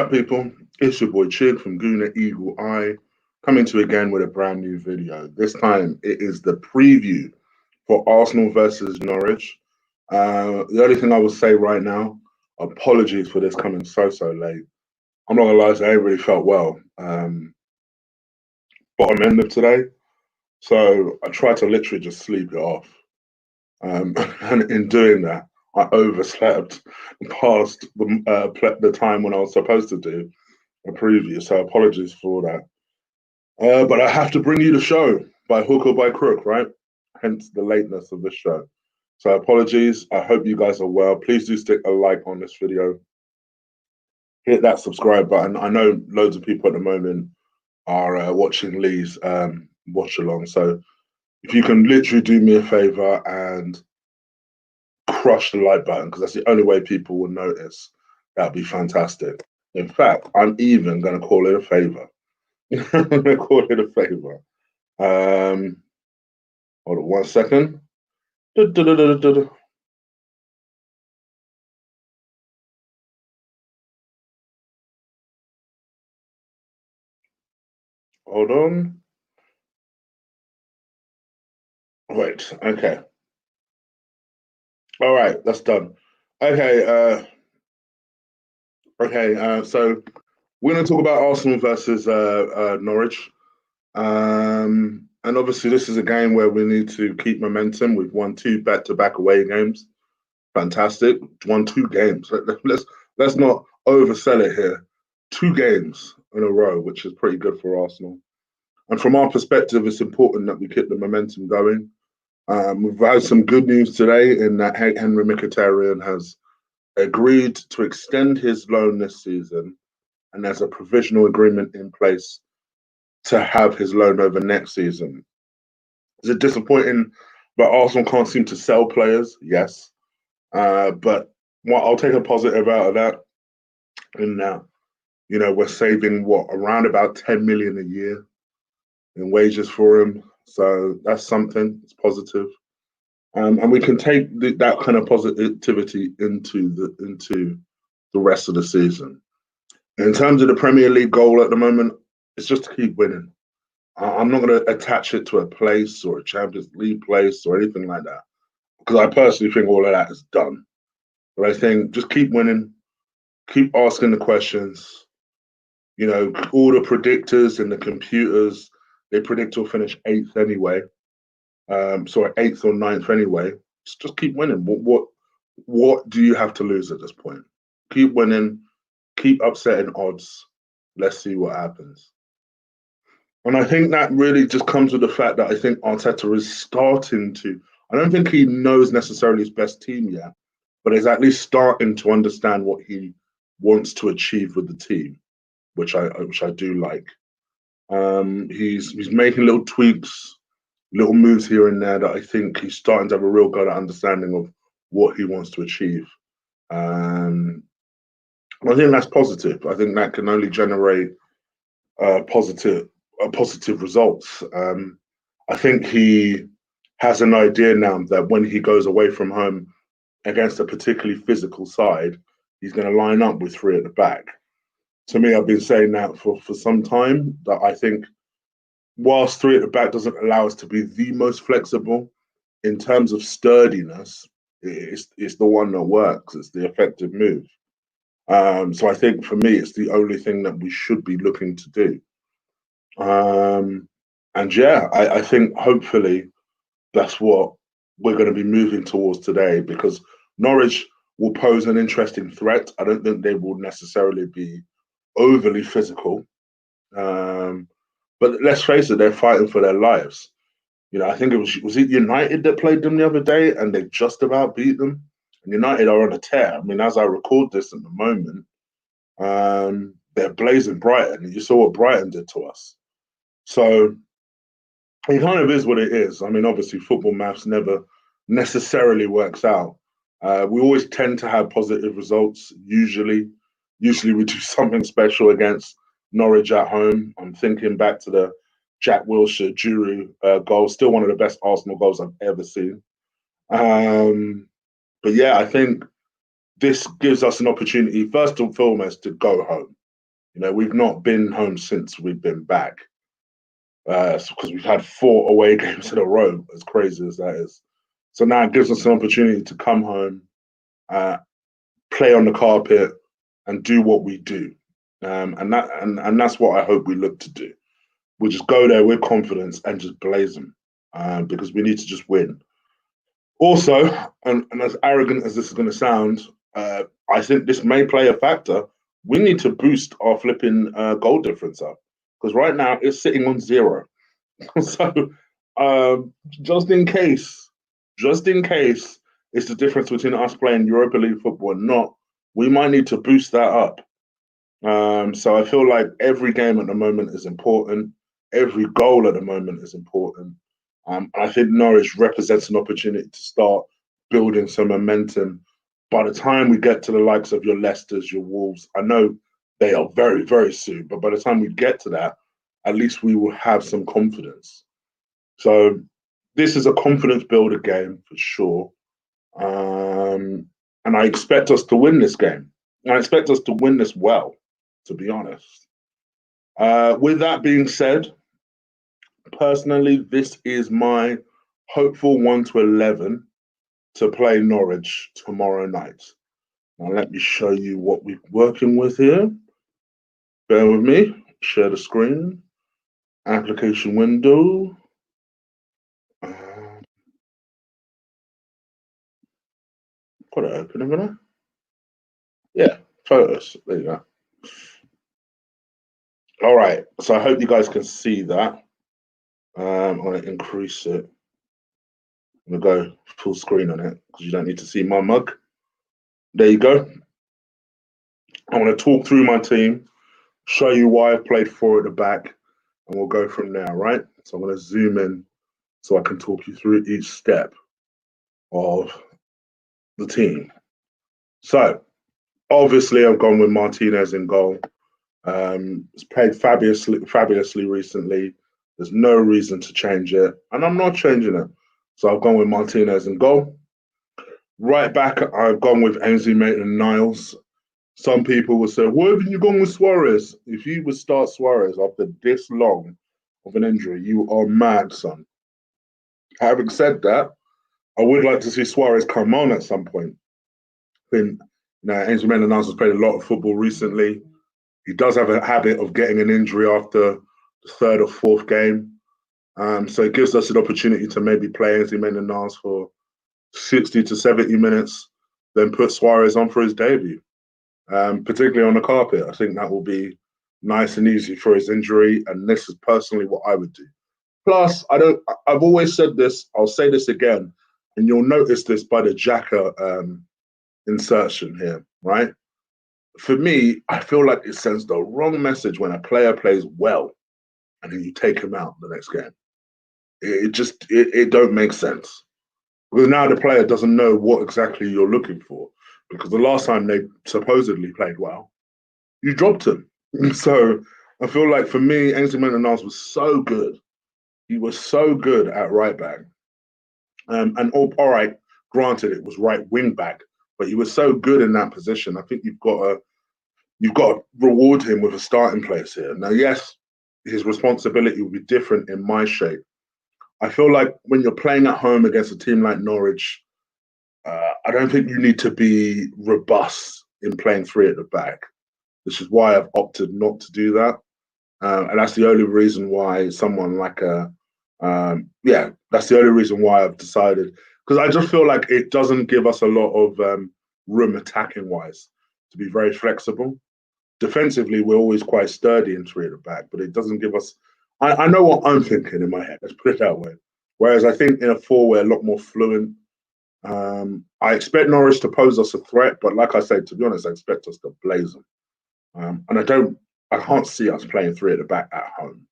up, people? It's your boy Chig from Guna Eagle Eye, coming to you again with a brand new video. This time it is the preview for Arsenal versus Norwich. The only thing I will say right now, apologies for this coming so late. I'm not gonna lie, I ain't really felt well. Bottom end of today, so I tried to literally just sleep it off. And in doing that, I overslept past the time when I was supposed to do a preview, so apologies for that. But I have to bring you the show by hook or by crook, right? Hence the lateness of the show. So apologies. I hope you guys are well. Please do stick a like on this video. Hit that subscribe button. I know loads of people at the moment are watching Lee's watch along. So if you can literally do me a favor and crush the like button, because that's the only way people will notice, that'd be fantastic. In fact, I'm even going to call it a favor. I'm going to call it a favor. Hold on 1 second. Hold on. Wait, okay. All right, that's done. Okay, so we're going to talk about Arsenal versus Norwich. And obviously, this is a game where we need to keep momentum. We've won 2 back-to-back away games. Fantastic. Won 2 games. Let's not oversell it here. 2 games in a row, which is pretty good for Arsenal. And from our perspective, it's important that we keep the momentum going. We've had some good news today in that Henry Mkhitaryan has agreed to extend his loan this season, and there's a provisional agreement in place to have his loan over next season. Is it disappointing that Arsenal can't seem to sell players? Yes. But I'll take a positive out of that. And now, we're saving around about 10 million a year in wages for him. So that's something. It's positive. And we can take that kind of positivity into the rest of the season. In terms of the Premier League goal at the moment, it's just to keep winning. I'm not going to attach it to a place or a Champions League place or anything like that, because I personally think all of that is done. But I think just keep winning, keep asking the questions. All the predictors and the computers, they predict we'll finish 8th anyway. Sorry, 8th or 9th anyway. Just keep winning. What do you have to lose at this point? Keep winning, keep upsetting odds. Let's see what happens. And I think that really just comes with the fact that I think Arteta is starting to, I don't think he knows necessarily his best team yet, but he's at least starting to understand what he wants to achieve with the team, which I do like. He's making little tweaks, little moves here and there that I think he's starting to have a real good understanding of what he wants to achieve. I think that's positive. I think that can only generate positive results. I think he has an idea now that when he goes away from home against a particularly physical side, he's going to line up with 3 at the back. To me, I've been saying that for some time, that I think whilst 3 at the back doesn't allow us to be the most flexible, in terms of sturdiness, it's the one that works. It's the effective move. So I think for me, it's the only thing that we should be looking to do. And yeah, I think hopefully that's what we're going to be moving towards today, because Norwich will pose an interesting threat. I don't think they will necessarily be overly physical. But let's face it, they're fighting for their lives. I think was it United that played them the other day, and they just about beat them. And United are on a tear. I mean, as I record this at the moment, they're blazing Brighton. You saw what Brighton did to us. So it kind of is what it is. I mean, obviously, football maths never necessarily works out. We always tend to have positive results. Usually we do something special against Norwich at home. I'm thinking back to the Jack Wilshere Juru goal, still one of the best Arsenal goals I've ever seen. But yeah, I think this gives us an opportunity, first and foremost, to go home. We've not been home since we've been back because we've had 4 away games in a row, as crazy as that is. So now it gives us an opportunity to come home, uh, play on the carpet, and do what we do. And that's what I hope we look to do. We'll just go there with confidence and just blaze them because we need to just win. Also, and as arrogant as this is going to sound, I think this may play a factor. We need to boost our flipping goal difference up because right now it's sitting on 0. So just in case it's the difference between us playing Europa League football and not, we might need to boost that up. So I feel like every game at the moment is important. Every goal at the moment is important. I think Norwich represents an opportunity to start building some momentum. By the time we get to the likes of your Leicesters, your Wolves, I know they are very, very soon, but by the time we get to that, at least we will have some confidence. So this is a confidence builder game for sure. And I expect us to win this game. I expect us to win this well, to be honest. With that being said, personally, this is my hopeful 1-11 to play Norwich tomorrow night. Now, let me show you what we're working with here. Bear with me. Share the screen. Application window. Got it open, haven't I? Yeah, photos. There you go. All right. So I hope you guys can see that. I'm going to increase it. I'm going to go full screen on it because you don't need to see my mug. There you go. I want to talk through my team, show you why I played 4 at the back, and we'll go from there, right? So I'm going to zoom in so I can talk you through each step of the team. So obviously I've gone with Martinez in goal. It's played fabulously recently. There's no reason to change it, and I'm not changing it. So I've gone with Martinez in goal. Right back, I've gone with Ainsley Maitland-Niles. Some people will say, why haven't you gone with Suarez? If you would start Suarez after this long of an injury, you are mad, son. Having said that, I would like to see Suarez come on at some point. Ainsley Maitland-Niles has played a lot of football recently. He does have a habit of getting an injury after the 3rd or 4th game. So it gives us an opportunity to maybe play Ainsley Maitland-Niles for 60 to 70 minutes, then put Suarez on for his debut, particularly on the carpet. I think that will be nice and easy for his injury, and this is personally what I would do. Plus, I've always said this, I'll say this again, and you'll notice this by the Xhaka insertion here, right? For me, I feel like it sends the wrong message when a player plays well and then you take him out the next game. It don't make sense. Because now the player doesn't know what exactly you're looking for. Because the last time they supposedly played well, you dropped him. So I feel like for me, Ainsley Maitland-Niles was so good. He was so good at right back. And all right, granted, it was right wing back, but he was so good in that position. I think you've got to reward him with a starting place here. Now, yes, his responsibility will be different in my shape. I feel like when you're playing at home against a team like Norwich, I don't think you need to be robust in playing 3 at the back. This is why I've opted not to do that. And that's the only reason why someone like that's the only reason why I've decided. Because I just feel like it doesn't give us a lot of room attacking wise to be very flexible. Defensively, we're always quite sturdy in 3 at the back, but it doesn't give us. I know what I'm thinking in my head. Let's put it that way. Whereas I think in a 4, we're a lot more fluent. I expect Norwich to pose us a threat, but like I said, to be honest, I expect us to blaze them. And I can't see us playing 3 at the back at home.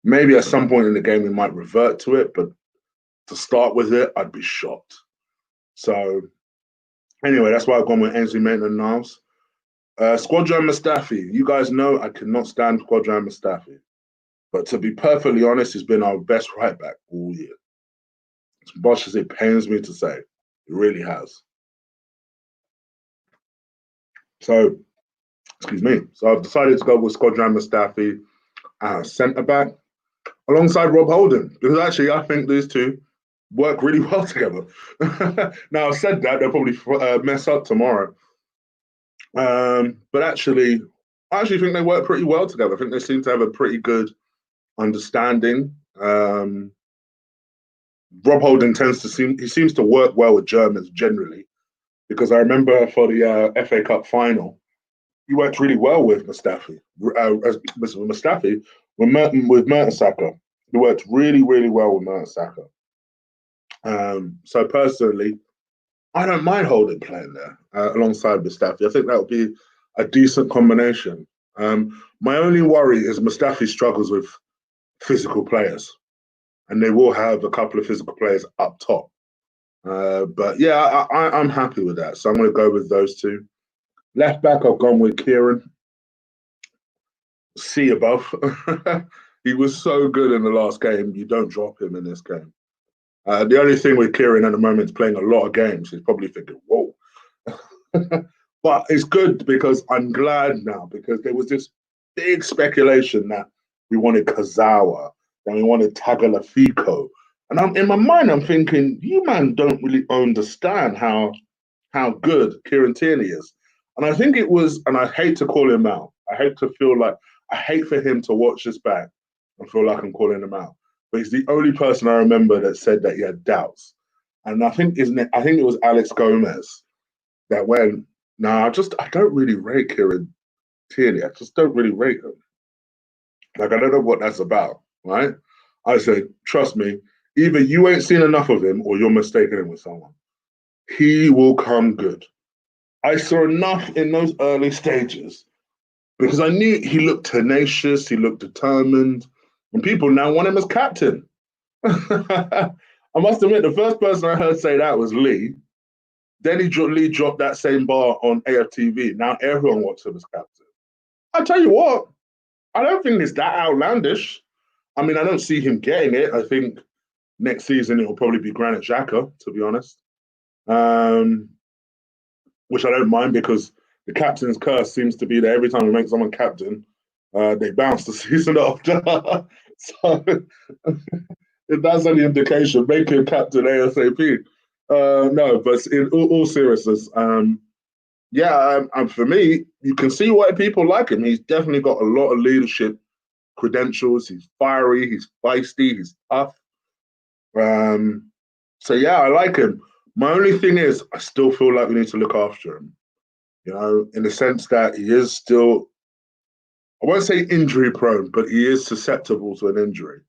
Maybe at some point in the game we might revert to it, but to start with it, I'd be shocked. So anyway, that's why I've gone with Ainsley Maitland-Niles. Squadron Mustafi. You guys know I cannot stand Squadron Mustafi. But to be perfectly honest, he's been our best right back all year. As much as it pains me to say, it really has. So Excuse me. So I've decided to go with Squadron Mustafi as centre back alongside Rob Holding because actually I think these two work really well together. Now I've said that they'll probably mess up tomorrow, but actually, I actually think they work pretty well together. I think they seem to have a pretty good understanding. Rob Holding seems to work well with Germans generally because I remember for the FA Cup final, he worked really well with Mustafi. Mustafi with Mertesacker, he worked really well with Mertesacker. So personally, I don't mind Holding playing there alongside Mustafi. I think that would be a decent combination. My only worry is Mustafi struggles with physical players, and they will have a couple of physical players up top. But yeah, I'm happy with that. So I'm going to go with those two. Left back, I've gone with Kieran. C above. He was so good in the last game. You don't drop him in this game. The only thing with Kieran at the moment is playing a lot of games. He's probably thinking, whoa. But it's good because I'm glad now because there was this big speculation that we wanted Kazawa, that we wanted Tagliafico. And in my mind, I'm thinking, you man don't really understand how good Kieran Tierney is. And I think it was, and I hate to call him out. I hate to feel like, I hate for him to watch this back and feel like I'm calling him out. But he's the only person I remember that said that he had doubts. And I think, isn't it? I think it was Alex Gomez that went, nah, I don't really rate Kieran Tierney. I just don't really rate him. Like, I don't know what that's about, right? I said, trust me, either you ain't seen enough of him or you're mistaken him with someone. He will come good. I saw enough in those early stages because I knew he looked tenacious, he looked determined, and people now want him as captain. I must admit, the first person I heard say that was Lee. Then Lee dropped that same bar on AFTV. Now everyone wants him as captain. I tell you what, I don't think it's that outlandish. I mean, I don't see him getting it. I think next season it will probably be Granit Xhaka, to be honest. Which I don't mind because the captain's curse seems to be that every time we make someone captain, they bounce the season after. So if that's any indication, make him captain ASAP. No, but in all seriousness, yeah, and for me, you can see why people like him. He's definitely got a lot of leadership credentials. He's fiery, he's feisty, he's tough. So yeah, I like him. My only thing is, I still feel like we need to look after him. You know, in the sense that he is still, I won't say injury prone, but he is susceptible to an injury.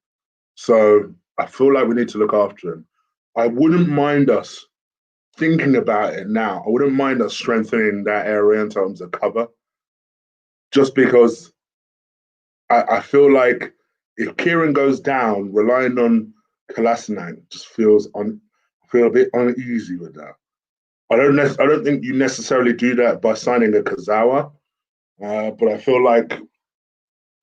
So I feel like we need to look after him. I wouldn't mind us thinking about it now. I wouldn't mind us strengthening that area in terms of cover, just because I feel like if Kieran goes down, relying on Kolasinac just feel a bit uneasy with that. I don't think you necessarily do that by signing a Kazawa, but I feel like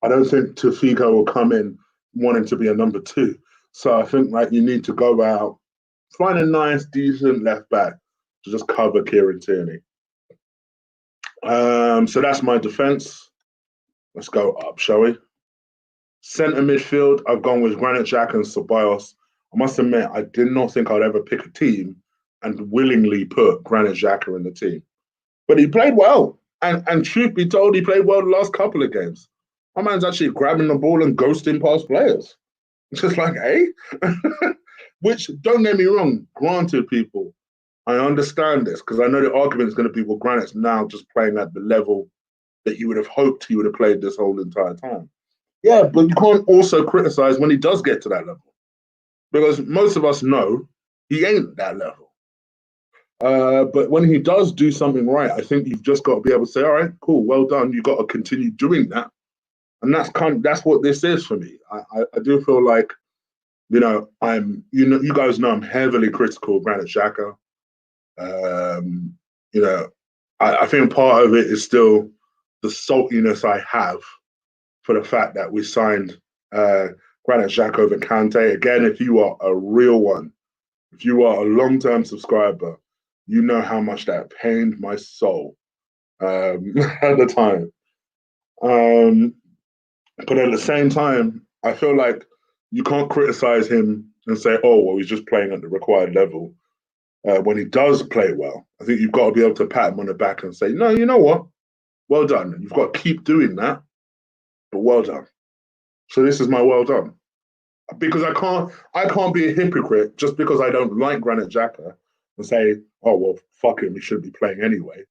I don't think Tafika will come in wanting to be a number two. So I think like you need to go out, find a nice, decent left back to just cover Kieran Tierney. So that's my defense. Let's go up, shall we? Centre midfield, I've gone with Granit Xhaka and Ceballos. I must admit, I did not think I'd ever pick a team and willingly put Granit Xhaka in the team. But he played well. And truth be told, he played well the last couple of games. My man's actually grabbing the ball and ghosting past players. It's just like, hey? Which, don't get me wrong, granted, people, I understand this because I know the argument is going to be, well, Granit's now just playing at the level that you would have hoped he would have played this whole entire time. Yeah, but you can't also criticize when he does get to that level because most of us know he ain't that level. But when he does do something right, I think you've just got to be able to say, all right, cool, well done. You've got to continue doing that. And that's what this is for me. I do feel like, you guys know I'm heavily critical of Granit Xhaka. You know, I think part of it is still the saltiness I have for the fact that we signed Granit Xhaka over Kante. Again, if you are a real one, if you are a long-term subscriber, you know how much that pained my soul at the time. Um, but at the same time, I feel like you can't criticize him and say, "Oh, well, he's just playing at the required level." When he does play well, I think you've got to be able to pat him on the back and say, "No, you know what? Well done." You've got to keep doing that, but well done. So this is my well done, because I can't be a hypocrite just because I don't like Granit Xhaka and say, "Oh well, fuck him, he shouldn't be playing anyway."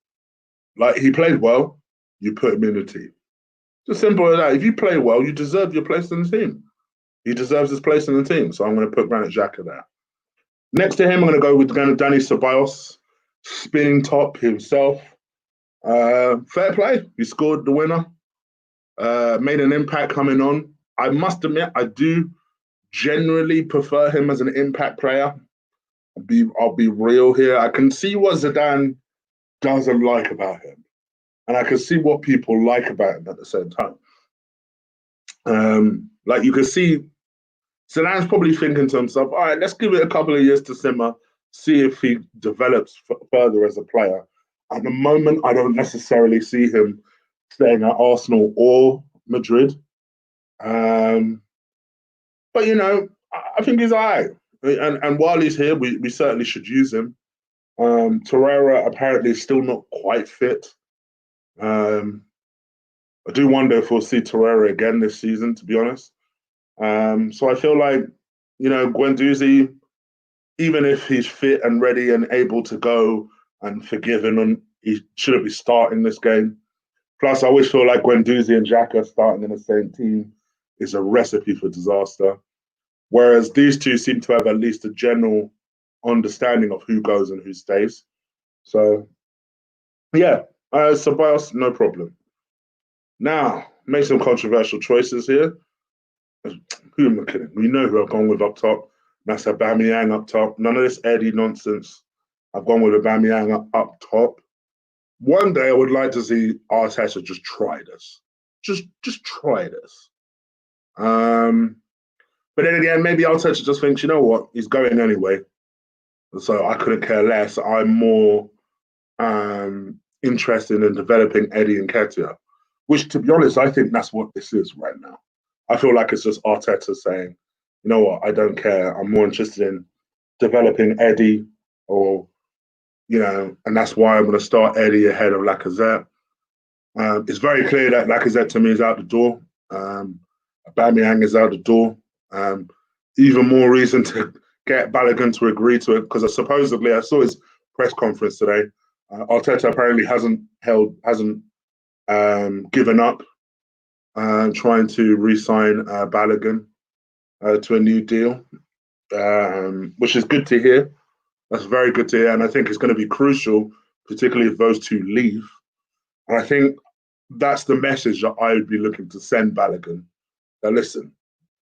Like, he played well, you put him in the team. It's as simple as that. If you play well, you deserve your place in the team. He deserves his place in the team, so I'm going to put Granit Xhaka there. Next to him, I'm going to go with Danny Ceballos, spinning top himself. Fair play. He scored the winner. Made an impact coming on. I must admit, I do generally prefer him as an impact player. I'll be real here. I can see what Zidane doesn't like about him, and I can see what people like about him at the same time. Like, you can see Zidane's probably thinking to himself, all right, let's give it a couple of years to simmer, see if he develops further as a player. At the moment, I don't necessarily see him staying at Arsenal or Madrid. Um, but, I think he's all right. And while he's here, we certainly should use him. Torreira apparently is still not quite fit. Um, I do wonder if we'll see Torreira again this season, to be honest. So I feel like, Guendouzi, even if he's fit and ready and able to go and forgiven, and he shouldn't be starting this game. Plus, I always feel like Guendouzi and Xhaka starting in the same team is a recipe for disaster. Whereas these two seem to have at least a general understanding of who goes and who stays. So, yeah, Ceballos, no problem. Now, make some controversial choices here. Who am I kidding? We know who I've gone with up top. That's Aubameyang up top. None of this Eddie nonsense. I've gone with Aubameyang up top. One day I would like to see Arteta just try this. Just try this. But then again, maybe Arteta just thinks, you know what, he's going anyway. So I couldn't care less. I'm more interested in developing Eddie and Ketia, which, to be honest, I think that's what this is right now. I feel like it's just Arteta saying, you know what, I don't care. I'm more interested in developing Eddie, or, and that's why I'm going to start Eddie ahead of Lacazette. It's very clear that Lacazette to me is out the door. Aubameyang is out the door. Even more reason to get Balogun to agree to it, because supposedly I saw his press conference today. Arteta apparently hasn't given up trying to re-sign Balogun to a new deal, which is good to hear. That's very good to hear, and I think it's going to be crucial, particularly if those two leave. And I think that's the message that I would be looking to send Balogun. Now, listen,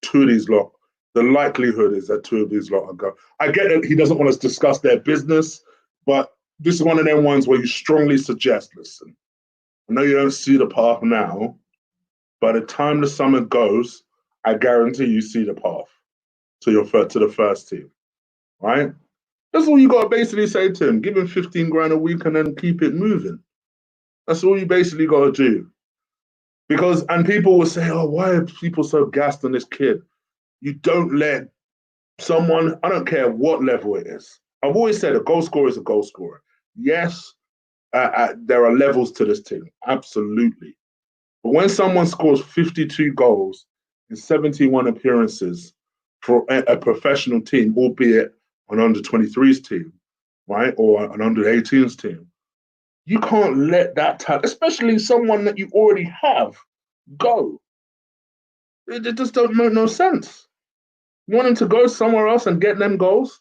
two of these lot, the likelihood is that two of these lot are going. I get that he doesn't want to discuss their business, but this is one of them ones where you strongly suggest, listen, I know you don't see the path now. By the time the summer goes, I guarantee you see the path to the first team, right? That's all you got to basically say to him. Give him 15 grand a week and then keep it moving. That's all you basically got to do. And people will say, oh, why are people so gassed on this kid? You don't let someone, I don't care what level it is. I've always said a goal scorer is a goal scorer. Yes, there are levels to this team, absolutely. But when someone scores 52 goals in 71 appearances for a professional team, albeit an under 23s team, right, or an under 18s team, you can't let that talent, especially someone that you already have, go. It just don't make no sense. You want him to go somewhere else and get them goals?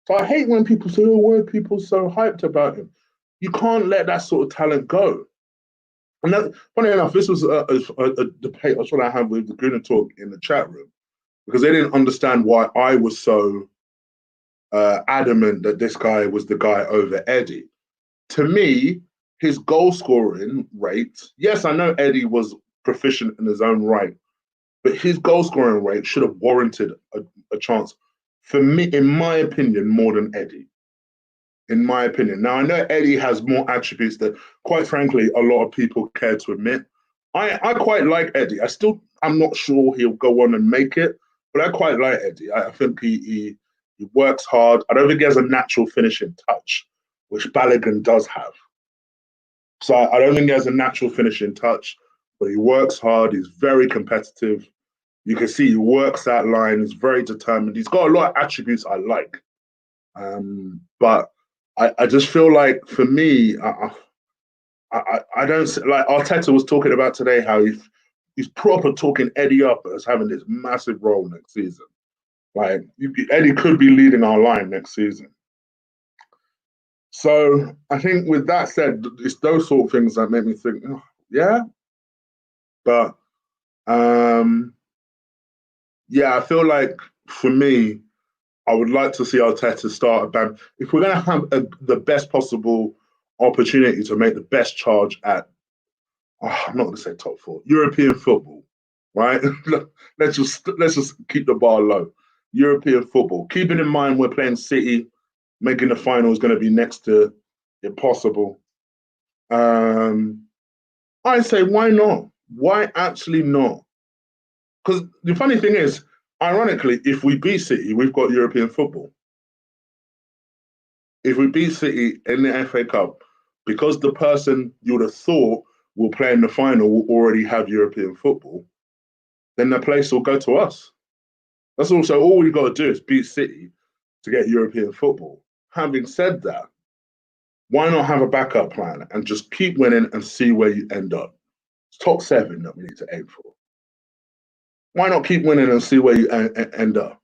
So I hate when people say, oh, why are people so hyped about him? You can't let that sort of talent go. And that, funny enough, this was a debate I was trying to have with the Gooner Talk in the chat room, because they didn't understand why I was so adamant that this guy was the guy over Eddie. To me, his goal scoring rate, yes, I know Eddie was proficient in his own right, but his goal scoring rate should have warranted a chance, for me, in my opinion, more than Eddie. in my opinion. Now, I know Eddie has more attributes that, quite frankly, a lot of people care to admit. I quite like Eddie. I'm not sure he'll go on and make it, but I quite like Eddie. I think he works hard. I don't think he has a natural finishing touch, which Balogun does have. So I don't think he has a natural finishing touch, but he works hard. He's very competitive. You can see he works that line. He's very determined. He's got a lot of attributes I like. But I just feel like for me, I don't like Arteta was talking about today how he's proper talking Eddie up as having this massive role next season. Like Eddie could be leading our line next season. So I think with that said, it's those sort of things that make me think, oh, yeah. But yeah, I feel like for me, I would like to see Arteta start a ban. If we're going to have the best possible opportunity to make the best charge at, I'm not going to say top four, European football, right? let's just keep the bar low. European football, keeping in mind we're playing City, making the final is going to be next to impossible. I say, why not? Why actually not? Because the funny thing is, ironically, if we beat City, we've got European football. If we beat City in the FA Cup, because the person you would have thought will play in the final will already have European football, then the place will go to us. That's also all we've got to do is beat City to get European football. Having said that, why not have a backup plan and just keep winning and see where you end up? It's top 7 that we need to aim for. Why not keep winning and see where you end up?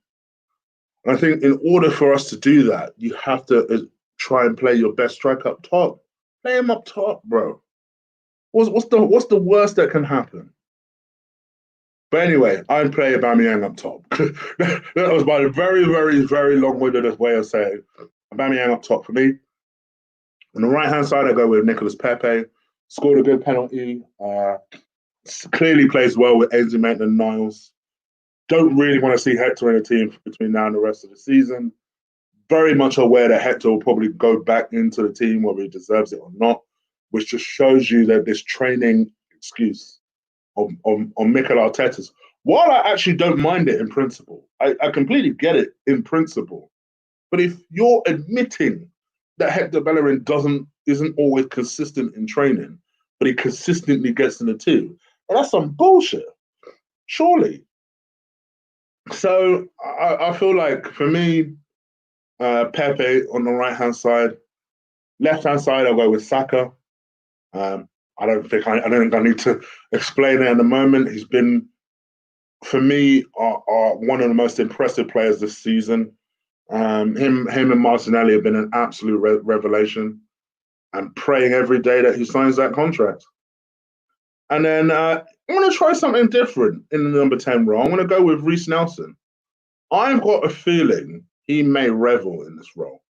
And I think in order for us to do that, you have to try and play your best striker up top. Play him up top, bro. What's the worst that can happen? But anyway, I'd play Aubameyang up top. That was my very, very, very long-winded way of saying Aubameyang up top for me. On the right-hand side, I go with Nicolas Pepe. Scored a good penalty. Clearly plays well with Ainsley Maitland-Niles. Don't really want to see Hector in the team between now and the rest of the season. Very much aware that Hector will probably go back into the team whether he deserves it or not, which just shows you that this training excuse on Mikel Arteta's, while I actually don't mind it in principle, I completely get it in principle. But if you're admitting that Hector Bellerin isn't always consistent in training, but he consistently gets in the team, well, that's some bullshit. Surely. So I feel like for me, Pepe on the right hand side, left hand side, I'll go with Saka. I don't think I need to explain it at the moment. He's been, for me, one of the most impressive players this season. Him and Martinelli have been an absolute revelation. I'm praying every day that he signs that contract. And then I'm going to try something different in the number 10 role. I'm going to go with Reece Nelson. I've got a feeling he may revel in this role.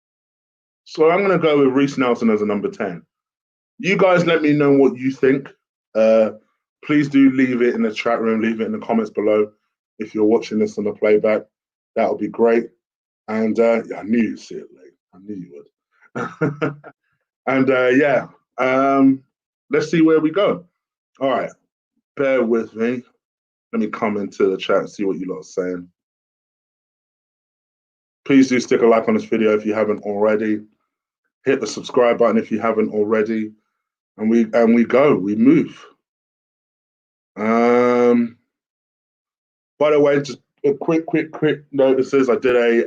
So I'm going to go with Reece Nelson as a number 10. You guys let me know what you think. Please do leave it in the chat room, leave it in the comments below. If you're watching this on the playback, that would be great. And yeah, I knew you'd see it, Lee. I knew you would. And yeah, let's see where we go. All right, bear with me. Let me come into the chat and see what you lot are saying. Please do stick a like on this video if you haven't already. Hit the subscribe button if you haven't already. And we move. By the way, just a quick notices. I did a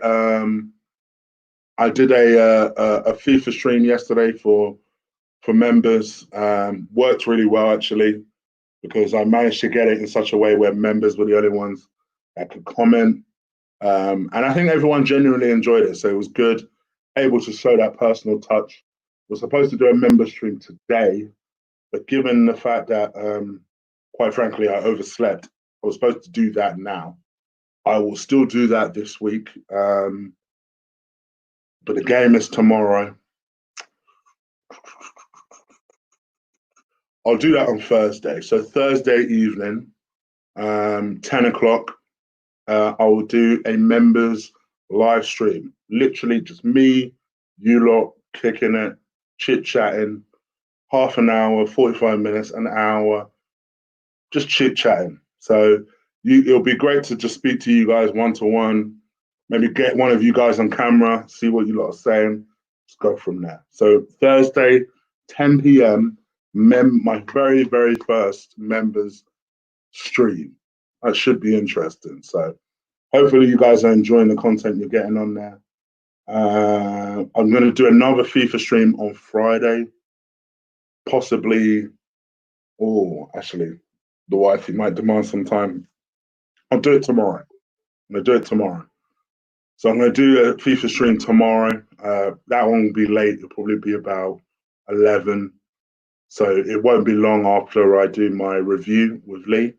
FIFA stream yesterday for members. Worked really well actually, because I managed to get it in such a way where members were the only ones that could comment. And I think everyone genuinely enjoyed it, so it was good, able to show that personal touch. We're supposed to do a member stream today, but given the fact that, quite frankly, I overslept, I was supposed to do that now. I will still do that this week, but the game is tomorrow. I'll do that on Thursday. So Thursday evening, 10 o'clock, I will do a members live stream. Literally just me, you lot, kicking it, chit-chatting, half an hour, 45 minutes, an hour, just chit-chatting. So it'll be great to just speak to you guys one-to-one, maybe get one of you guys on camera, see what you lot are saying, just go from there. So Thursday, 10 p.m., my very, very first members stream. That should be interesting. So hopefully you guys are enjoying the content you're getting on there. I'm going to do another FIFA stream on Friday, possibly. Oh, actually, the wifey might demand some time. I'll do it tomorrow. I'm going to do it tomorrow. So I'm going to do a FIFA stream tomorrow. That one will be late. It'll probably be about 11. So it won't be long after I do my review with Lee.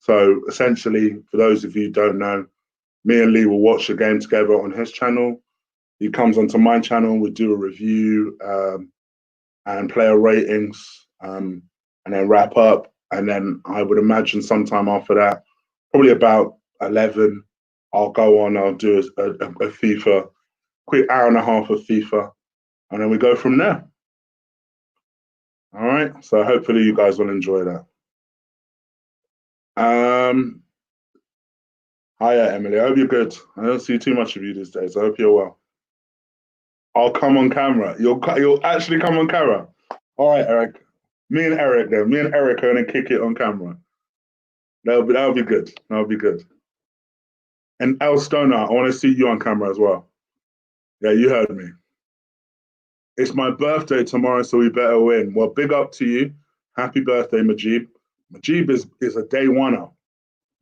So essentially, for those of you who don't know, me and Lee will watch the game together on his channel. He comes onto my channel, we do a review and player ratings, and then wrap up. And then I would imagine sometime after that, probably about 11, I'll go on, I'll do a FIFA, quick hour and a half of FIFA, and then we go from there. All right, so hopefully you guys will enjoy that. Hiya, Emily. I hope you're good. I don't see too much of you these days. I hope you're well. I'll come on camera. You'll actually come on camera. All right, Eric. Me and Eric then. Me and Eric are gonna kick it on camera. That'll be good. That'll be good. And El Stoner, I want to see you on camera as well. Yeah, you heard me. It's my birthday tomorrow, so we better win. Well, big up to you. Happy birthday, Majib. Majib is a day oneer.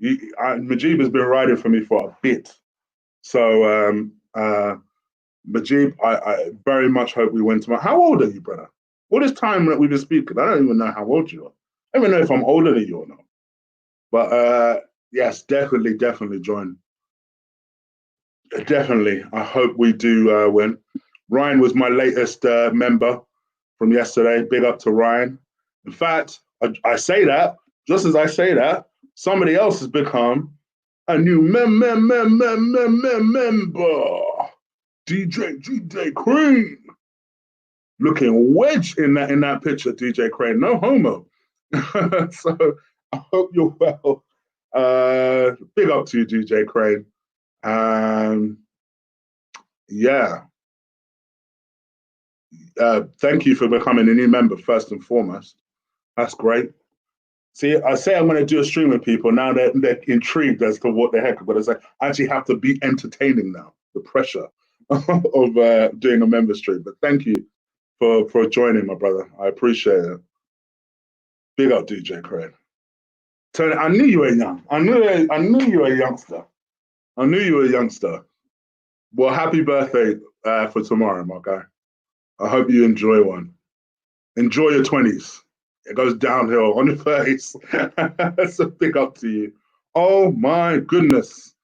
Majib has been riding for me for a bit. So Majib, I very much hope we win tomorrow. How old are you, brother? All this time that we've been speaking, I don't even know how old you are. I don't even know if I'm older than you or not. But yes, definitely join. Definitely. I hope we do win. Ryan was my latest member from yesterday. Big up to Ryan. In fact, I say that, just as I say that, somebody else has become a new member. DJ Crane. Looking wedge in that picture, DJ Crane. No homo. So I hope you're well. Big up to you, DJ Crane. Yeah. Thank you for becoming a new member, first and foremost. That's great. See, I say I'm going to do a stream with people. Now they're intrigued as to what the heck I'm going to say. I actually have to be entertaining now. The pressure of doing a member stream. But thank you for joining, my brother. I appreciate it. Big up, DJ Crane. Tony, I knew you were young. I knew you were a youngster. I knew you were a youngster. Well, happy birthday for tomorrow, my guy. I hope you enjoy one. Enjoy your 20s. It goes downhill on your 30s. So big up to you. Oh my goodness.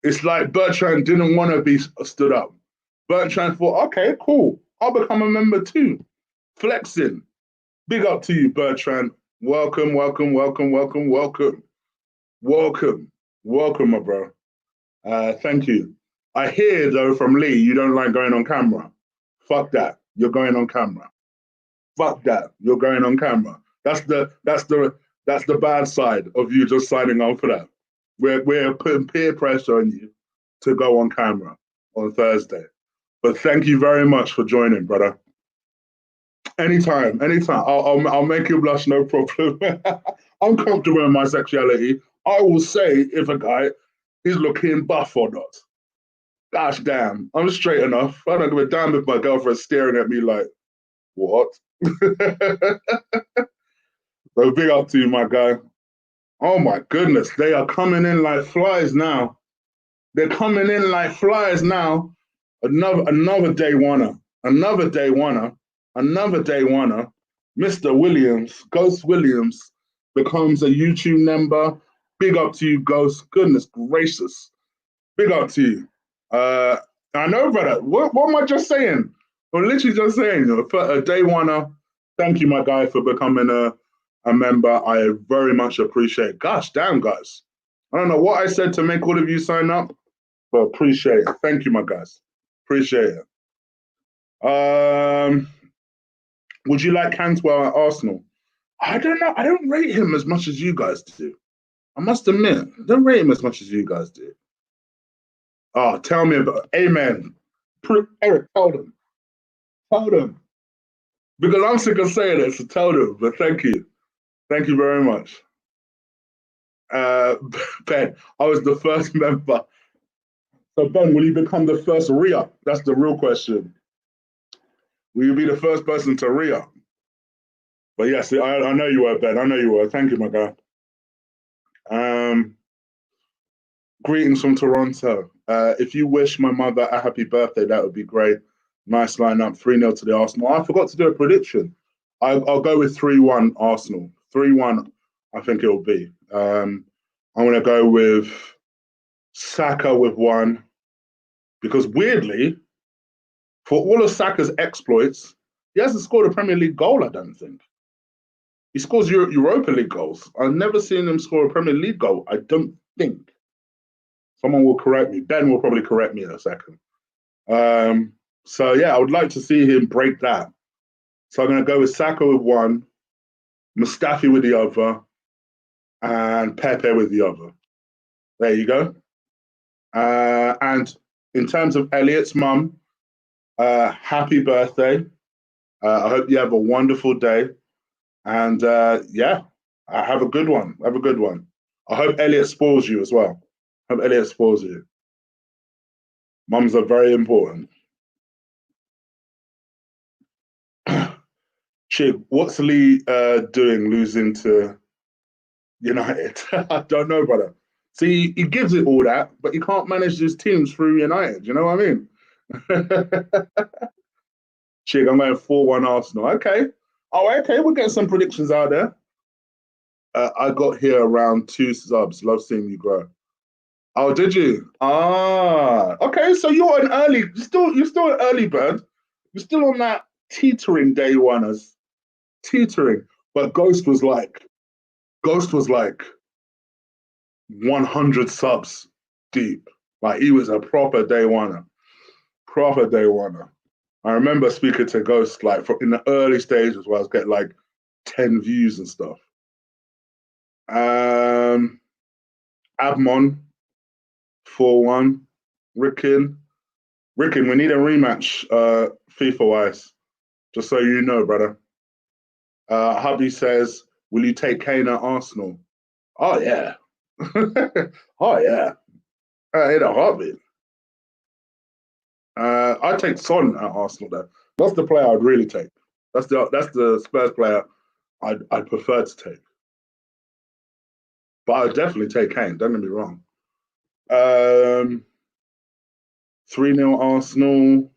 It's like Bertrand didn't want to be stood up. Bertrand thought, okay, cool. I'll become a member too. Flexing. Big up to you, Bertrand. Welcome, welcome, welcome, welcome, welcome. Welcome. Welcome, my bro. Thank you. I hear, though, from Lee, you don't like going on camera. Fuck that. You're going on camera. Fuck that. You're going on camera. That's the bad side of you just signing on for that. We're putting peer pressure on you to go on camera on Thursday. But thank you very much for joining, brother. Anytime. I'll make you blush, no problem. I'm comfortable in my sexuality. I will say if a guy is looking buff or not. Gosh damn, I'm straight enough. I don't give a damn if my girlfriend's staring at me like, what? So big up to you, my guy. Oh my goodness, they are coming in like flies now. They're coming in like flies now. Another day oneer. Another day oneer. Another day oneer. Mr. Williams, Ghost Williams, becomes a YouTube member. Big up to you, Ghost. Goodness gracious. Big up to you. I know, brother. What am I just saying? I'm literally just saying, a day oneer. Thank you, my guy, for becoming a member. I very much appreciate it. Gosh damn, guys. I don't know what I said to make all of you sign up, but appreciate it. Thank you, my guys. Appreciate it. Um, would you like Cantwell at Arsenal? I don't know. I don't rate him as much as you guys do. I must admit, I don't rate him as much as you guys do. Oh, tell me about Amen. Eric, tell them. Tell them. Because I'm sick of saying it, so tell them. But thank you. Thank you very much. Uh, Ben, I was the first member. So, Ben, will you become the first re-up? That's the real question. Will you be the first person to re-up? But yes, I know you were, Ben. I know you were. Thank you, my guy. Um, Greetings from Toronto. If you wish my mother a happy birthday, that would be great. Nice lineup, 3-0 to the Arsenal. I forgot to do a prediction. I'll go with 3-1 Arsenal. 3-1, I think it will be. I'm going to go with Saka with one, because weirdly, for all of Saka's exploits, he hasn't scored a Premier League goal, I don't think. He scores Europa League goals. I've never seen him score a Premier League goal, I don't think. Someone will correct me. Ben will probably correct me in a second. So yeah, I would like to see him break that. So I'm going to go with Saka with one, Mustafi with the other, and Pepe with the other. There you go. And in terms of Elliot's mum, happy birthday. I hope you have a wonderful day. And yeah, have a good one. Have a good one. I hope Elliot spoils you as well. Hope Elliot spoils you. Mums are very important. Chig, what's Lee doing losing to United? I don't know, brother. See, he gives it all that, but he can't manage his teams through United. You know what I mean? Chig, I'm going 4-1 Arsenal. Okay. Oh, okay. We're getting some predictions out there. I got here around 2 subs. Love seeing you grow. Oh, did you? Ah, okay. So you're an early, you're still an early bird. You're still on that teetering day one as teetering. But Ghost was like 100 subs deep. Like he was a proper day oneer, proper day oneer. I remember speaking to Ghost like in the early stages where I was getting like 10 views and stuff. Um, Abmon 4-1. Rickin. Rickin, we need a rematch, FIFA wise. Just so you know, brother. Hubby says, will you take Kane at Arsenal? Oh yeah. Oh yeah. In a heartbeat. I'd take Son at Arsenal though. That's the player I'd really take. That's the Spurs player I'd prefer to take. But I'd definitely take Kane, don't get me wrong. 3-0 Arsenal.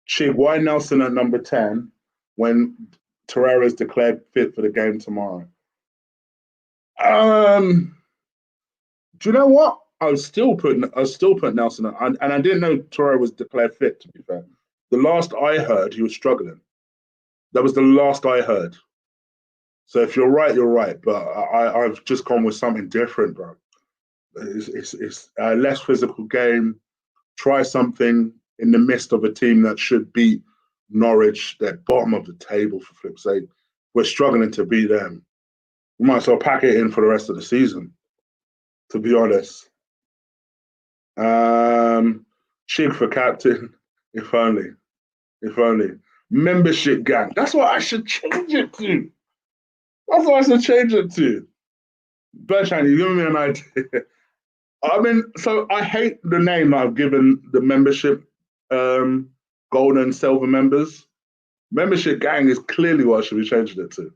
Chig, why Nelson at number 10 when Torreira is declared fit for the game tomorrow? Do you know what? I was still put Nelson at, and I didn't know Torreira was declared fit, to be fair. The last I heard, he was struggling. That was the last I heard. So if you're right, you're right. But I've just gone with something different, bro. It's a less physical game. Try something in the midst of a team that should beat Norwich. They're bottom of the table, for flip's sake. We're struggling to beat them. We might as well pack it in for the rest of the season, to be honest. Chig for captain, if only. If only. Membership gang. That's what I should change it to. That's what I should change it to. Bertrand, you give me an idea. I mean, so I hate the name I've given the membership gold and silver members. Membership gang is clearly what I should be changing it to.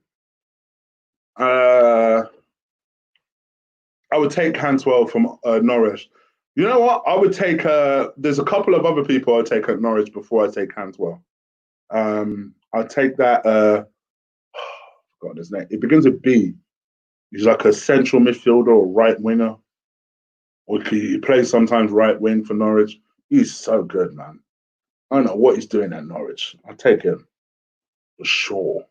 I would take Cantwell from Norwich. You know what? I would take. There's a couple of other people I'd take at Norwich before I take Cantwell. I'd take that. I forgot his name. It begins with B. He's like a central midfielder or right winger, or he plays sometimes right wing for Norwich. He's so good, man. I don't know what he's doing at Norwich. I'll take him for sure.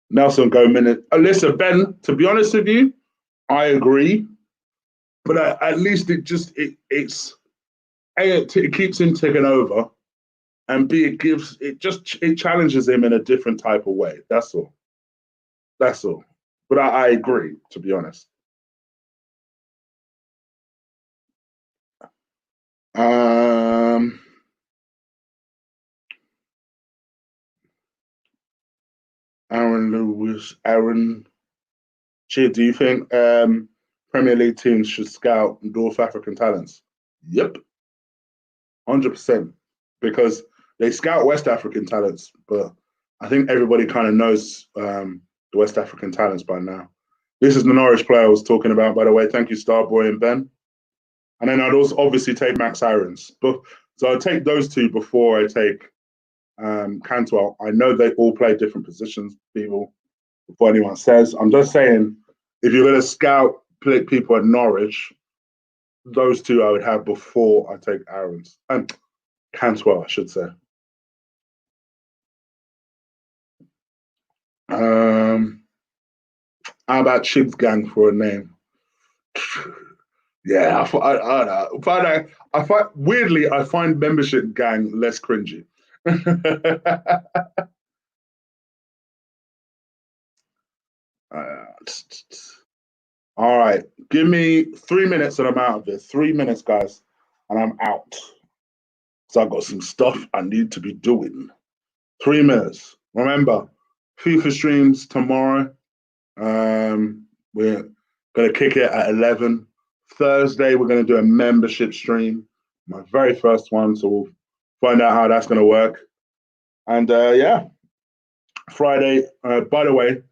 Nelson go minute. Listen, Ben, to be honest with you, I agree. but at least it keeps him ticking over, and B, it challenges him in a different type of way. That's all. That's all. But I agree, to be honest. Um, Aaron Chig, do you think Premier League teams should scout North African talents? Yep, 100%. Because they scout West African talents, but I think everybody kind of knows the West African talents by now. This is the Norwich player I was talking about, by the way. Thank you, Starboy and Ben. And then I'd also obviously take Max Irons. So I'd take those two before I take Cantwell. I know they all play different positions, people, before anyone says. I'm just saying, if you're going to scout people at Norwich, those two I would have before I take Irons. And Cantwell, I should say. How about Chig's gang for a name? Yeah, I find weirdly I find membership gang less cringy. All right, give me 3 minutes and I'm out of this. 3 minutes, guys, and I'm out. So I've got some stuff I need to be doing. 3 minutes. Remember, FIFA streams tomorrow. We're gonna kick it at 11. Thursday, we're gonna do a membership stream, my very first one. So we'll find out how that's gonna work. And yeah, Friday. By the way,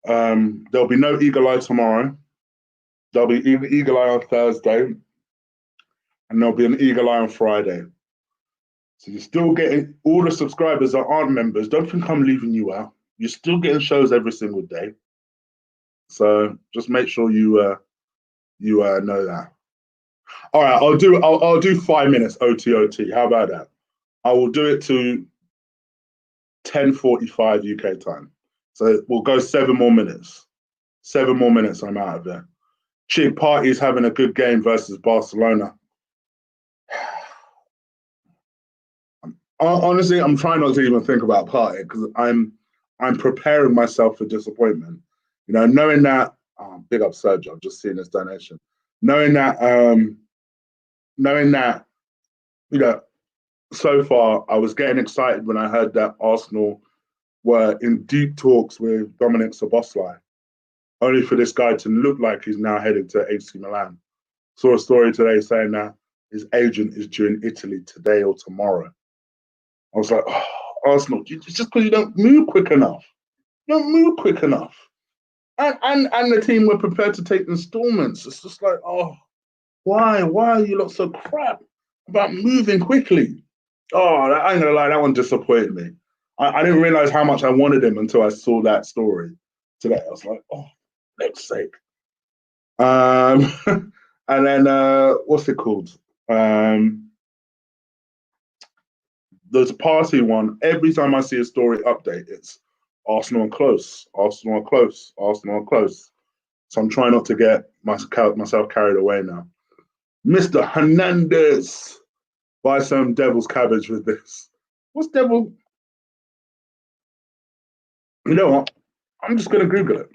there'll be no Eagle Eye tomorrow. There'll be Eagle Eye on Thursday, and there'll be an Eagle Eye on Friday. So you're still getting all the subscribers that aren't members. Don't think I'm leaving you out. You're still getting shows every single day. So just make sure you know that. All right, I'll do 5 minutes OT. How about that? I will do it to 10:45 UK time. So we'll go 7 more minutes. 7 more minutes, I'm out of there. Chig Party's having a good game versus Barcelona. Honestly, I'm trying not to even think about Party because I'm preparing myself for disappointment. You know, knowing that big up Sergio, I've just seen his donation. Knowing that you know, so far I was getting excited when I heard that Arsenal were in deep talks with Dominic Szoboszlai, only for this guy to look like he's now headed to AC Milan. Saw a story today saying that his agent is due in Italy today or tomorrow. I was like, oh, Arsenal, it's just because you don't move quick enough. You don't move quick enough. And the team were prepared to take installments. It's just like, oh, why are you lot so crap about moving quickly? Oh, I ain't gonna lie, that one disappointed me. I didn't realize how much I wanted him until I saw that story today. I was like, oh, next sake. And then what's it called? There's a party one. Every time I see a story update, it's Arsenal are close, Arsenal are close, Arsenal are close. So I'm trying not to get myself carried away now. Mr. Hernandez, buy some devil's cabbage with this. What's devil? You know what? I'm just going to Google it.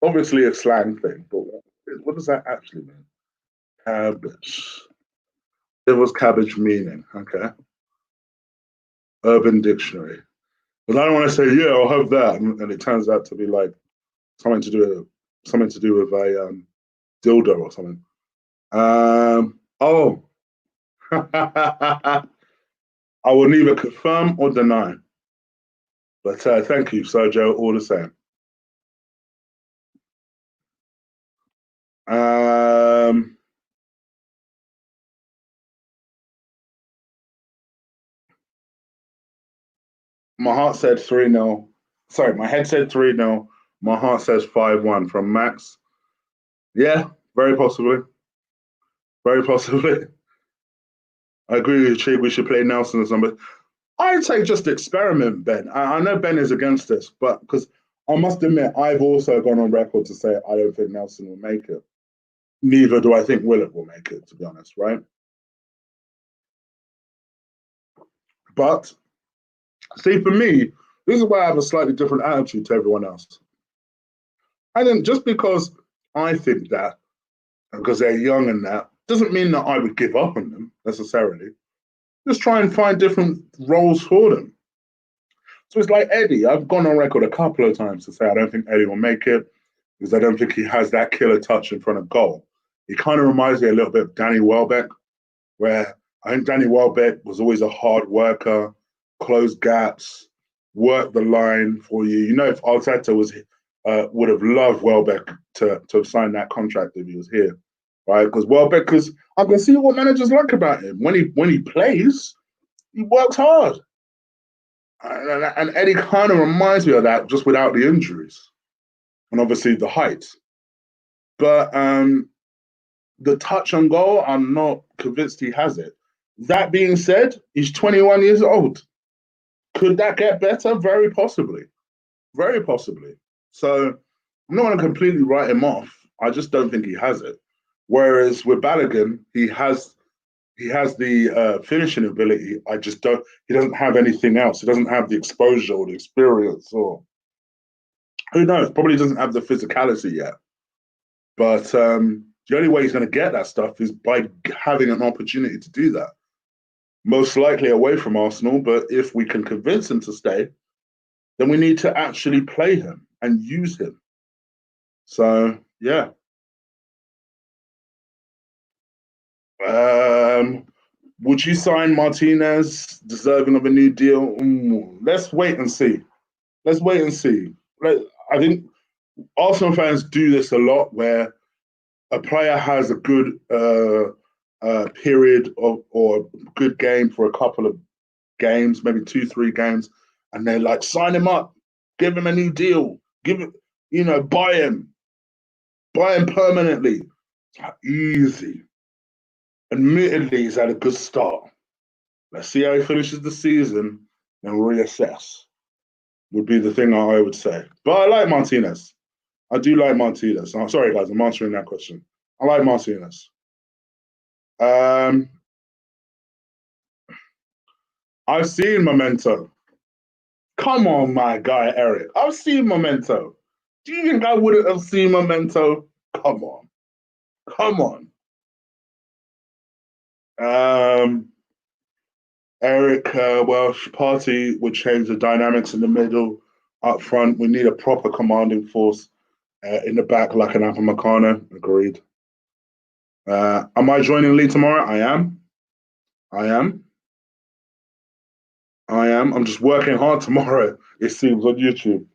Obviously a slang thing, but what does that actually mean? Cabbage. Devil's cabbage meaning. Okay. Urban Dictionary. But I don't want to say, yeah, I'll have that, and it turns out to be like something to do with a dildo or something. Oh, I will neither confirm or deny. But thank you, Sergio, all the same. My heart said 3-0. Sorry, my head said 3-0. My heart says 5-1 from Max. Yeah, very possibly. Very possibly. I agree with you, Chig. We should play Nelson or something. I'd say just experiment, Ben. I know Ben is against this, but because I must admit, I've also gone on record to say I don't think Nelson will make it. Neither do I think Willock will make it, to be honest, right? But see, for me, this is why I have a slightly different attitude to everyone else. I think just because I think that, because they're young and that, doesn't mean that I would give up on them necessarily. Just try and find different roles for them. So it's like Eddie. I've gone on record a couple of times to say I don't think Eddie will make it because I don't think he has that killer touch in front of goal. He kind of reminds me a little bit of Danny Welbeck, where I think Danny Welbeck was always a hard worker, close gaps, work the line for you. You know, if Arteta was would have loved Welbeck to have signed that contract if he was here, right? Because Welbeck, because I can see what managers like about him. When he plays, he works hard. And Eddie kind of reminds me of that, just without the injuries and obviously the height. But the touch on goal, I'm not convinced he has it. That being said, he's 21 years old. Could that get better? Very possibly. Very possibly. So I'm not going to completely write him off. I just don't think he has it. Whereas with Balogun, he has the finishing ability. I just don't. He doesn't have anything else. He doesn't have the exposure or the experience, or who knows? Probably doesn't have the physicality yet. But the only way he's going to get that stuff is by having an opportunity to do that. Most likely away from Arsenal, but if we can convince him to stay, then we need to actually play him and use him. So yeah. Um, would you sign Martinez, deserving of a new deal? Let's wait and see. Let's wait and see. I think Arsenal fans do this a lot, where a player has a good period of or good game for a couple of games, maybe 2, 3 games, and they're like, sign him up, give him a new deal, give him, buy him permanently. Easy. Admittedly, he's had a good start. Let's see how he finishes the season and reassess. Would be the thing I would say. But I like Martinez. I do like Martinez. I'm sorry, guys, I'm answering that question. I like Martinez. Um, I've seen Memento. Come on, my guy Eric. I've seen Memento. Do you think I wouldn't have seen Memento? Come on. Come on. Um, Eric Welsh, Party would change the dynamics in the middle. Up front, we need a proper commanding force in the back, like an Upamecano. Agreed. Am I joining Lee tomorrow? I am. I am. I am. I'm just working hard tomorrow, it seems, on YouTube.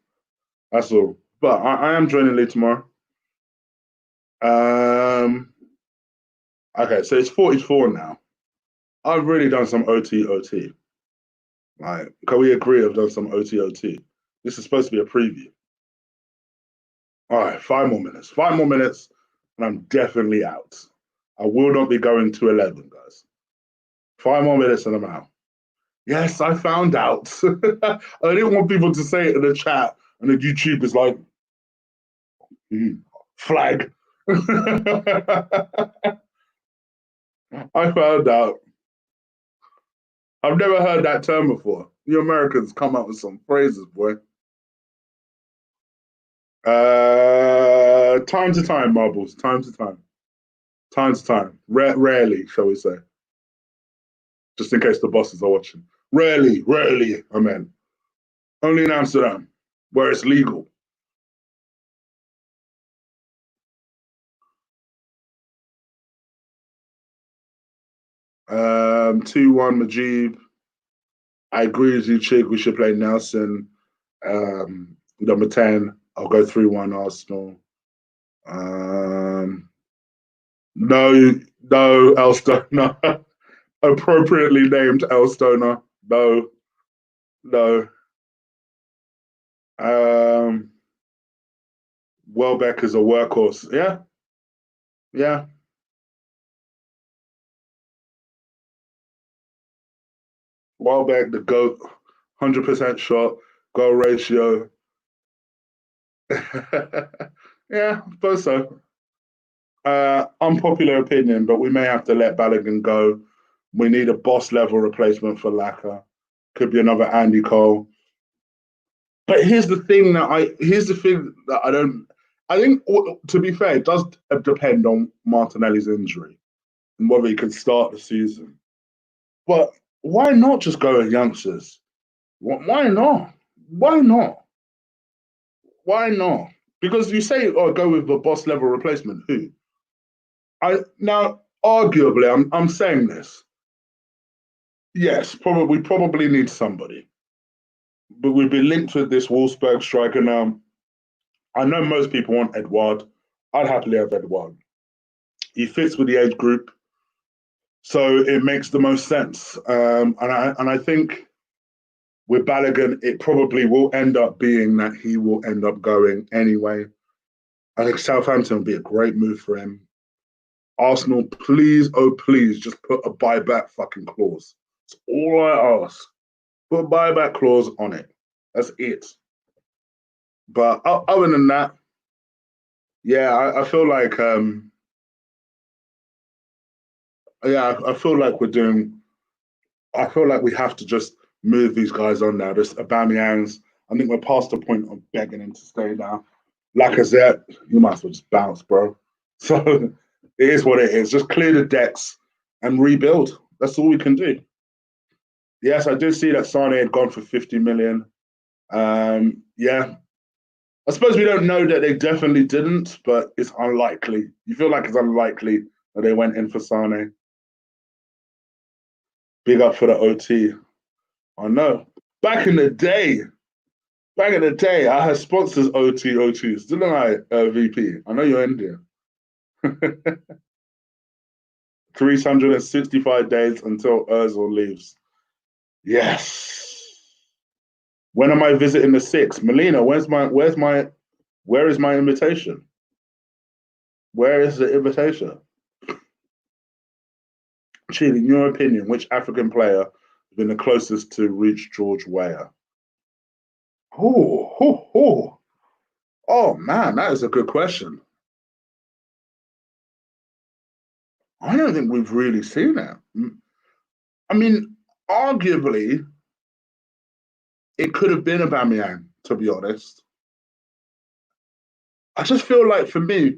That's all. But I am joining Lee tomorrow. Um, okay, so it's 44 now. I've really done some OT. Like, can we agree I've done some OT? This is supposed to be a preview. All right, 5 more minutes. 5 more minutes, and I'm definitely out. I will not be going to 11, guys. 5 more minutes, and I'm out. Yes, I found out. I didn't want people to say it in the chat, and the YouTube is like, flag. I found out. I've never heard that term before. You Americans come up with some phrases, boy. Time to time, Marbles. Time to time. Time to time. Rarely, shall we say. Just in case the bosses are watching. Rarely, I mean. Only in Amsterdam, where it's legal. 2-1 Majib. I agree with you, Chig. We should play Nelson. Number 10, I'll go 3-1 Arsenal. No, Elstone. No. Appropriately named Elstoner. No. Welbeck is a workhorse. Yeah. Welbeck, the GOAT, 100% shot, goal ratio. Yeah, I suppose so. Unpopular opinion, but we may have to let Balogun go. We need a boss level replacement for Laka. Could be another Andy Cole. But here's the thing that I don't. I think to be fair, it does depend on Martinelli's injury and whether he can start the season. But why not just go with youngsters? Why not? Why not? Why not? Because you say, "Oh, go with the boss level replacement." Who? I now arguably, I'm saying this. Yes, probably we probably need somebody, but we've been linked with this Wolfsburg striker now. I know most people want Edouard. I'd happily have Edouard. He fits with the age group, so it makes the most sense. And I think with Balogun, it probably will end up being that he will end up going anyway. I think Southampton would be a great move for him. Arsenal, please, oh please, just put a buyback fucking clause. That's all I ask. Put a buyback clause on it. That's it. But other than that, yeah, I feel like yeah, I feel like we're doing. I feel like we have to just move these guys on now. This Aubameyang's. I think we're past the point of begging him to stay now. Lacazette, you might as well just bounce, bro. So it is what it is. Just clear the decks and rebuild. That's all we can do. Yes, I did see that Sane had gone for 50 million. Yeah, I suppose we don't know that they definitely didn't, but it's unlikely. You feel like it's unlikely that they went in for Sane. Big up for the OT. I know. Back in the day, I had sponsors OTs, didn't I, VP? I know you're Indian. 365 days until Ozil leaves. Yes. When am I visiting the six? Melina, where is my invitation? Where is the invitation? Chile, in your opinion, which African player has been the closest to reach George Weah? Oh man, that is a good question. I don't think we've really seen it. I mean, arguably, it could have been Aubameyang, to be honest. I just feel like for me,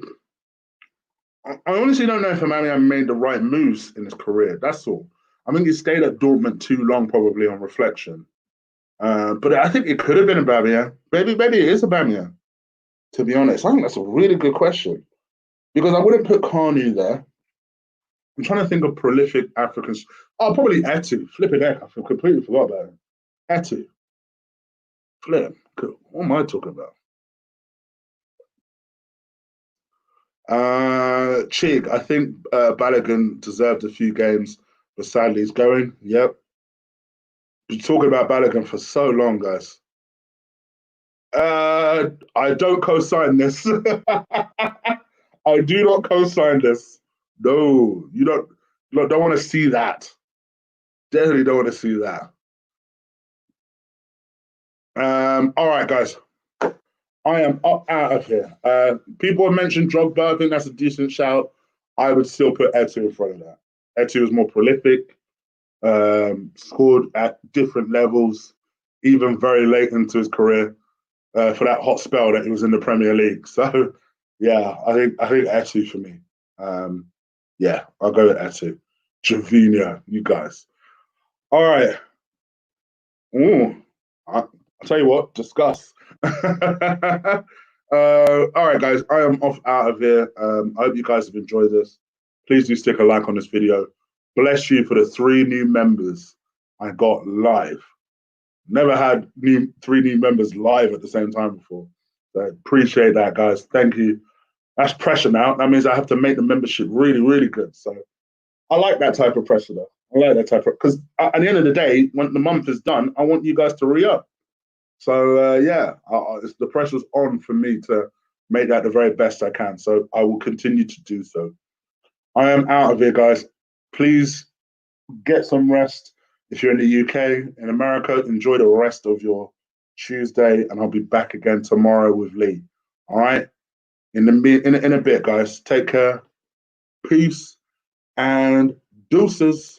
I honestly don't know if Aubameyang made the right moves in his career. That's all. I think he stayed at Dortmund too long, probably on reflection. But I think it could have been Aubameyang. Maybe it is Aubameyang. To be honest, I think that's a really good question because I wouldn't put Kanu there. I'm trying to think of prolific Africans. Oh, probably Etu. Flipping heck, I completely forgot about him. Etu. Flip. Cool. What am I talking about? Chig. I think Balogun deserved a few games, but sadly he's going. Yep. Been talking about Balogun for so long, guys. I don't co-sign this. I do not co-sign this. No, you don't want to see that. Definitely don't want to see that. All right, guys. I am up out of here. People have mentioned Drogba. I think that's a decent shout. I would still put Etu in front of that. Etu is more prolific, scored at different levels, even very late into his career for that hot spell that he was in the Premier League. So, yeah, I think Etu for me. Yeah, I'll go with Etu. Javinha, you guys. All right. Ooh, I'll tell you what, discuss. All right, guys, I am off out of here. I hope you guys have enjoyed this. Please do stick a like on this video. Bless you for the 3 new members I got live. Never had three new members live at the same time before. So appreciate that, guys. Thank you. That's pressure now. That means I have to make the membership really, really good. So I like that type of pressure, though. I like that type of because at the end of the day, when the month is done, I want you guys to re up. So yeah, the pressure's on for me to make that the very best I can. So I will continue to do so. I am out of here, guys. Please get some rest. If you're in the UK, in America, enjoy the rest of your Tuesday, and I'll be back again tomorrow with Lee. All right. In a bit, guys. Take care. Peace and deuces.